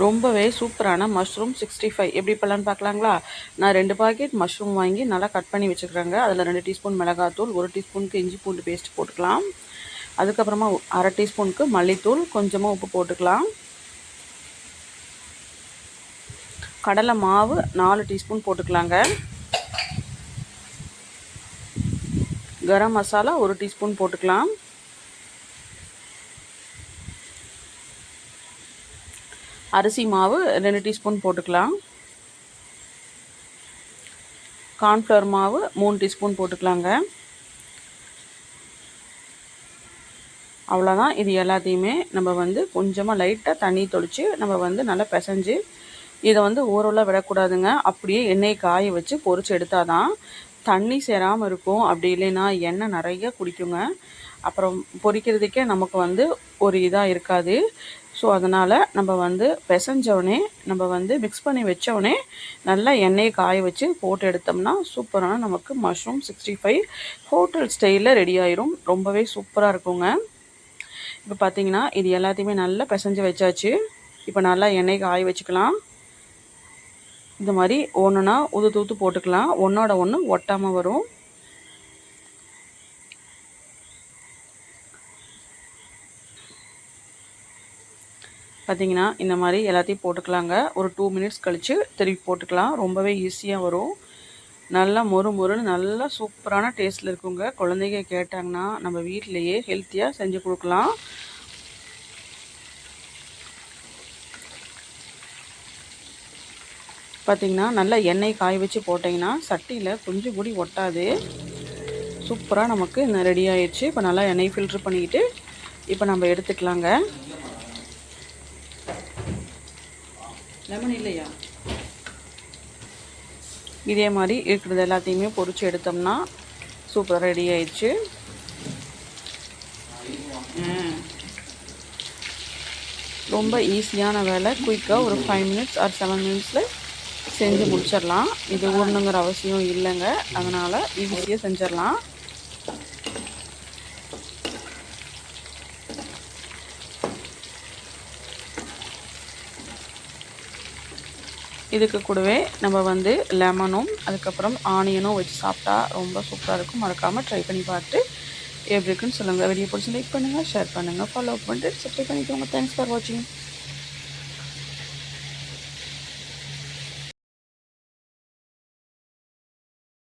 ரொம்பவே சூப்பரான மஷ்ரூம் 65 எப்படி பண்ணலான்னு பார்க்கலாங்களா? நான் 2 பாக்கெட் மஷ்ரூம் வாங்கி நல்லா கட் பண்ணி வச்சுக்கிறேங்க. அதில் 2 டீஸ்பூன் மிளகாத்தூள், 1 டீஸ்பூனுக்கு இஞ்சி பூண்டு பேஸ்ட் போட்டுக்கலாம். அதுக்கப்புறமா அரை டீஸ்பூனுக்கு மல்லித்தூள், கொஞ்சமாக உப்பு போட்டுக்கலாம். கடலை மாவு 4 டீஸ்பூன் போட்டுக்கலாங்க. கரம் மசாலா 1 டீஸ்பூன் போட்டுக்கலாம். அரிசி மாவு 2 டீஸ்பூன் போட்டுக்கலாம். கார்ன்ஃப்ளவர் மாவு 3 டீஸ்பூன் போட்டுக்கலாங்க. அவ்வளோதான். இது எல்லாத்தையுமே நம்ம கொஞ்சமாக லைட்டாக தண்ணி தொளித்து நம்ம நல்லா பிசைஞ்சு இதை ஓரளவு விடக்கூடாதுங்க. அப்படியே எண்ணெய் காய வச்சு பொரிச்சு எடுத்தால் தான் தண்ணி சேராமல் இருக்கும். அப்படி இல்லைன்னா எண்ணெய் நிறைய குடிக்குங்க. அப்புறம் பொரிக்கிறதுக்கே நமக்கு ஒரு இதாக இருக்காது. ஸோ அதனால் நம்ம பிசைஞ்சோடனே நம்ம மிக்ஸ் பண்ணி வச்சோடனே நல்லா எண்ணெயை காய வச்சு போட்டு எடுத்தோம்னா சூப்பரான நமக்கு மஷ்ரூம் 65 ஹோட்டல் ஸ்டைலில் ரெடி ஆயிரும். ரொம்பவே சூப்பராக இருக்குங்க. இப்போ பார்த்தீங்கன்னா இது எல்லாத்தையுமே நல்லா பிசைஞ்சு வச்சாச்சு. இப்போ நல்லா எண்ணெய் காய வச்சுக்கலாம். இந்த மாதிரி ஒன்றுனா ஊற்று போட்டுக்கலாம். ஒன்றோட ஒன்று ஒட்டாமல் வரும். பார்த்திங்கன்னா இந்த மாதிரி எல்லாத்தையும் போட்டுக்கலாங்க. ஒரு 2 மினிட்ஸ் கழித்து திருப்பி போட்டுக்கலாம். ரொம்பவே ஈஸியாக வரும். நல்லா மொறுன்னு நல்லா சூப்பரான டேஸ்ட்டில் இருக்குங்க. குழந்தைங்க கேட்டாங்கன்னா நம்ம வீட்டிலையே ஹெல்த்தியாக செஞ்சு கொடுக்கலாம். பார்த்திங்கன்னா நல்லா எண்ணெய் காய வச்சு போட்டிங்கன்னா சட்டியில் கொஞ்சம் கூடி ஒட்டாது. சூப்பராக நமக்கு ரெடி ஆயிடுச்சு. இப்போ நல்லா எண்ணெய் ஃபில்ட்ரு பண்ணிக்கிட்டு இப்போ நம்ம எடுத்துக்கலாங்க. லெமன் இல்லையா? இதே மாதிரி இருக்கிறது எல்லாத்தையுமே பொரிச்சு எடுத்தோம்னா சூப்பராக ரெடி ஆயிடுச்சு. ரொம்ப ஈஸியான வேலை. குயிக்காக ஒரு 5 மினிட்ஸ் ஆர் 7 மினிட்ஸில் செஞ்சு முடிச்சிடலாம். இது ஊறணுங்கிற அவசியம் இல்லைங்க. அதனால் ஈஸியாக செஞ்சிடலாம். இதுக்கு கூடவே நம்ம லெமனும் அதுக்கப்புறம் ஆனியனும் வச்சு சாப்பிட்டா ரொம்ப சூப்பராக இருக்கும். மறக்காமல் ட்ரை பண்ணி பார்த்து எப்படி இருக்குன்னு சொல்லுங்கள். வீடியோ பிடிச்சி லைக் பண்ணுங்கள், ஷேர் பண்ணுங்கள், ஃபாலோ பண்ணிட்டு சப்ஸ்கிரைப் பண்ணிக்கோங்க. தேங்க்ஸ் ஃபார் வாட்சிங்.